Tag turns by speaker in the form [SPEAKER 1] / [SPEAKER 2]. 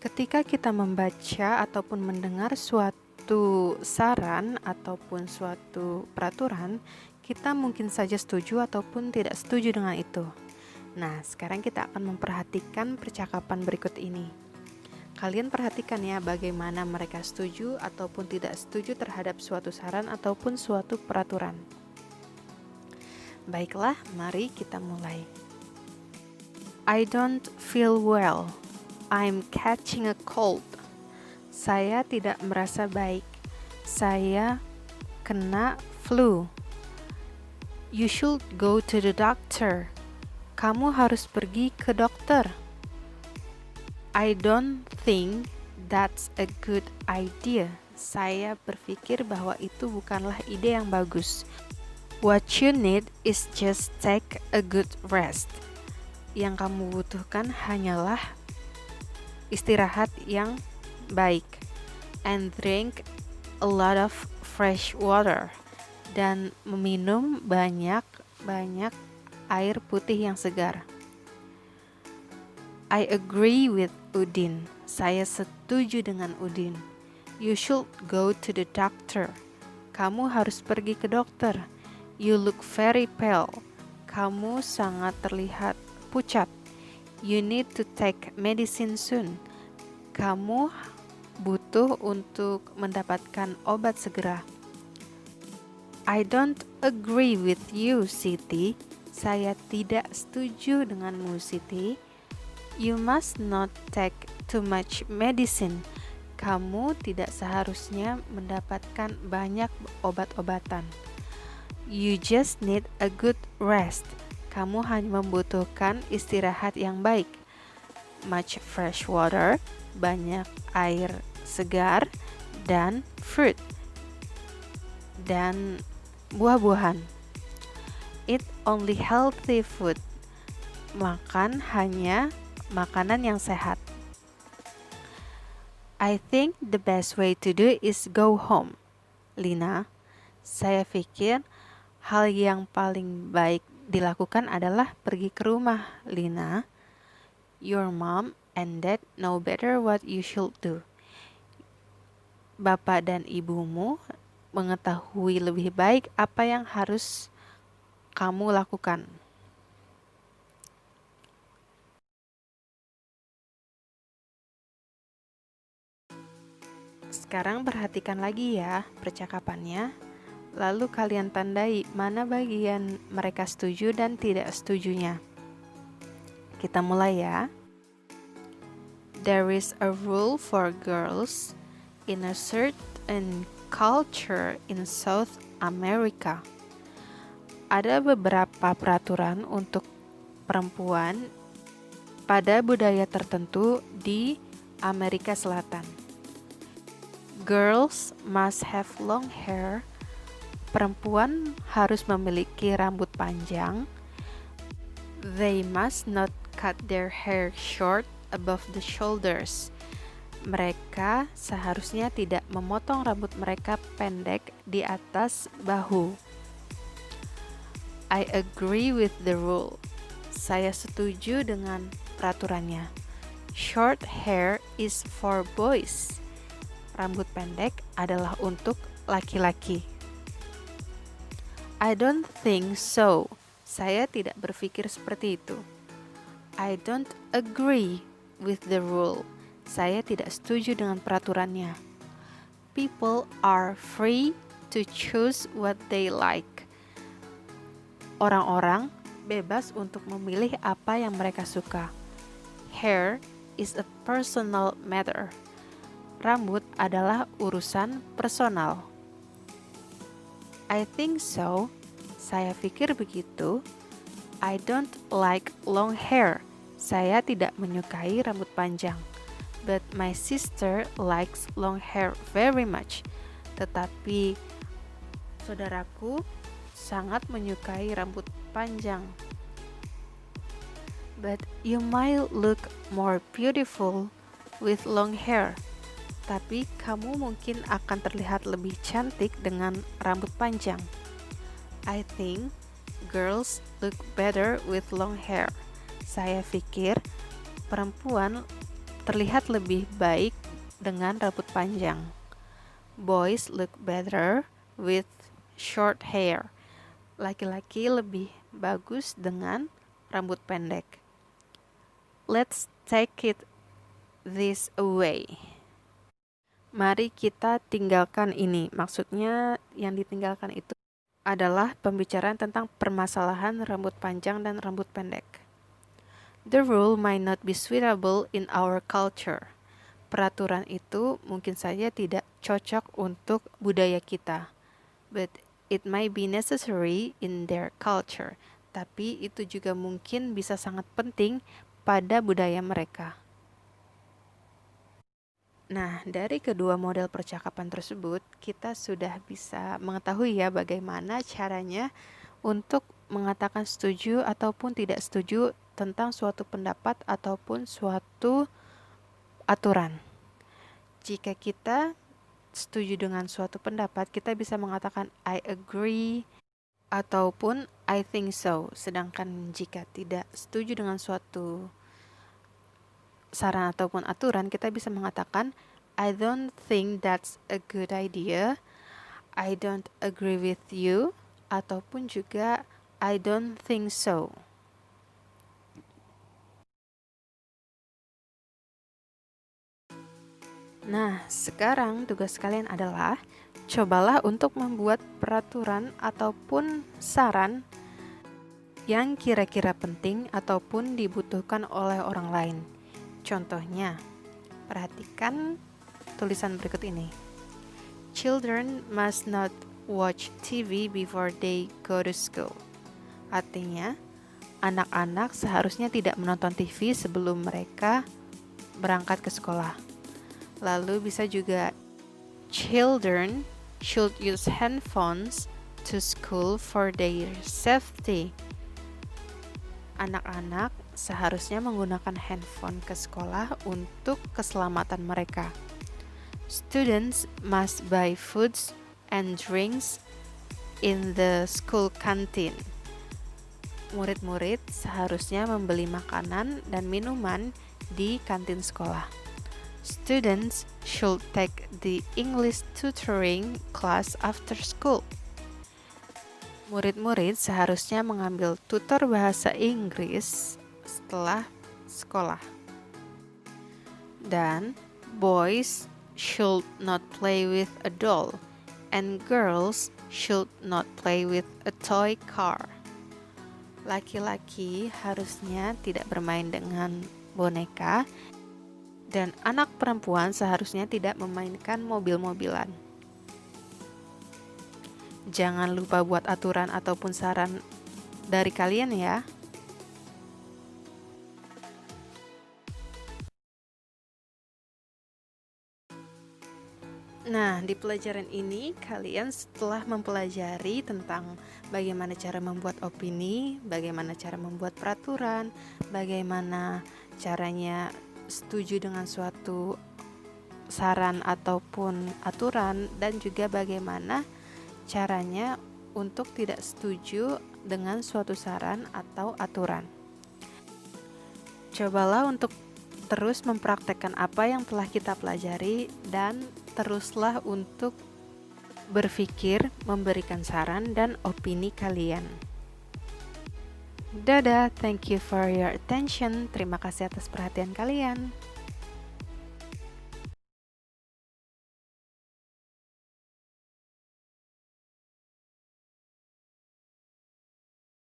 [SPEAKER 1] Ketika kita membaca ataupun mendengar suatu saran ataupun suatu peraturan, kita mungkin saja setuju ataupun tidak setuju dengan itu. Nah, sekarang kita akan memperhatikan percakapan berikut ini. Kalian perhatikan ya bagaimana mereka setuju ataupun tidak setuju terhadap suatu saran ataupun suatu peraturan. Baiklah, mari kita mulai. I don't feel well. I'm catching a cold. Saya tidak merasa baik. Saya kena flu. You should go to the doctor. Kamu harus pergi ke dokter. I don't think that's a good idea. Saya berpikir bahwa itu bukanlah ide yang bagus. What you need is just take a good rest. Yang kamu butuhkan hanyalah istirahat yang baik, and drink a lot of fresh water, dan meminum banyak air putih yang segar. I agree with Udin. Saya setuju dengan Udin. You should go to the doctor. Kamu harus pergi ke dokter. You look very pale. Kamu sangat terlihat pucat. You need to take medicine soon. Kamu butuh untuk mendapatkan obat segera. I don't agree with you, Siti. Saya tidak setuju denganmu, Siti. You must not take too much medicine. Kamu tidak seharusnya mendapatkan banyak obat-obatan. You just need a good rest. Kamu hanya membutuhkan istirahat yang baik. Much fresh water, banyak air segar, dan fruit, dan buah-buahan. Eat only healthy food. Makan hanya makanan yang sehat. I think the best way to do is go home. Lina, saya pikir hal yang paling baik dilakukan adalah pergi ke rumah, Lina. Your mom and dad know better what you should do. Bapak dan ibumu mengetahui lebih baik apa yang harus kamu lakukan. Sekarang perhatikan lagi ya percakapannya. Lalu kalian tandai mana bagian mereka setuju dan tidak setujunya. Kita mulai ya. There is a rule for girls in a certain culture in South America. Ada beberapa peraturan untuk perempuan pada budaya tertentu di Amerika Selatan. Girls must have long hair. Perempuan harus memiliki rambut panjang. They must not cut their hair short above the shoulders. Mereka seharusnya tidak memotong rambut mereka pendek di atas bahu. I agree with the rule. Saya setuju dengan peraturannya. Short hair is for boys. Rambut pendek adalah untuk laki-laki. I don't think so. Saya tidak berpikir seperti itu. I don't agree with the rule. Saya tidak setuju dengan peraturannya. People are free to choose what they like. Orang-orang bebas untuk memilih apa yang mereka suka. Hair is a personal matter. Rambut adalah urusan personal. I think so. Saya pikir begitu. I don't like long hair. Saya tidak menyukai rambut panjang. But my sister likes long hair very much. Tetapi saudaraku sangat menyukai rambut panjang. But you might look more beautiful with long hair. Tapi kamu mungkin akan terlihat lebih cantik dengan rambut panjang. I think girls look better with long hair. Saya pikir perempuan terlihat lebih baik dengan rambut panjang. Boys look better with short hair. Laki-laki lebih bagus dengan rambut pendek. Let's take it this away. Mari kita tinggalkan ini. Maksudnya yang ditinggalkan itu adalah pembicaraan tentang permasalahan rambut panjang dan rambut pendek. The rule might not be suitable in our culture. Peraturan itu mungkin saja tidak cocok untuk budaya kita. But it might be necessary in their culture. Tapi itu juga mungkin bisa sangat penting pada budaya mereka. Nah, dari kedua model percakapan tersebut, kita sudah bisa mengetahui ya bagaimana caranya untuk mengatakan setuju ataupun tidak setuju tentang suatu pendapat ataupun suatu aturan. Jika kita setuju dengan suatu pendapat, kita bisa mengatakan I agree ataupun I think so. Sedangkan jika tidak setuju dengan suatu saran ataupun aturan, kita bisa mengatakan I don't think that's a good idea, I don't agree with you, ataupun juga I don't think so. Nah, sekarang tugas kalian adalah cobalah untuk membuat peraturan ataupun saran yang kira-kira penting ataupun dibutuhkan oleh orang lain. Contohnya, perhatikan tulisan berikut ini. Children must not watch TV before they go to school. Artinya, anak-anak seharusnya tidak menonton TV sebelum mereka berangkat ke sekolah. Lalu bisa juga, children should use handphones to school for their safety. Anak-anak seharusnya menggunakan handphone ke sekolah untuk keselamatan mereka. Students must buy foods and drinks in the school canteen. Murid-murid seharusnya membeli makanan dan minuman di kantin sekolah. Students should take the English tutoring class after school. Murid-murid seharusnya mengambil tutor bahasa Inggris setelah sekolah. Dan boys should not play with a doll and girls should not play with a toy car. Laki-laki harusnya tidak bermain dengan boneka dan anak perempuan seharusnya tidak memainkan mobil-mobilan. Jangan lupa buat aturan ataupun saran dari kalian ya. Nah, di pelajaran ini kalian setelah mempelajari tentang bagaimana cara membuat opini, bagaimana cara membuat peraturan, bagaimana caranya setuju dengan suatu saran ataupun aturan, dan juga bagaimana caranya untuk tidak setuju dengan suatu saran atau aturan. Cobalah untuk terus mempraktekkan apa yang telah kita pelajari dan teruslah untuk berpikir, memberikan saran dan opini kalian. Dadah, thank you for your attention. Terima kasih atas perhatian kalian.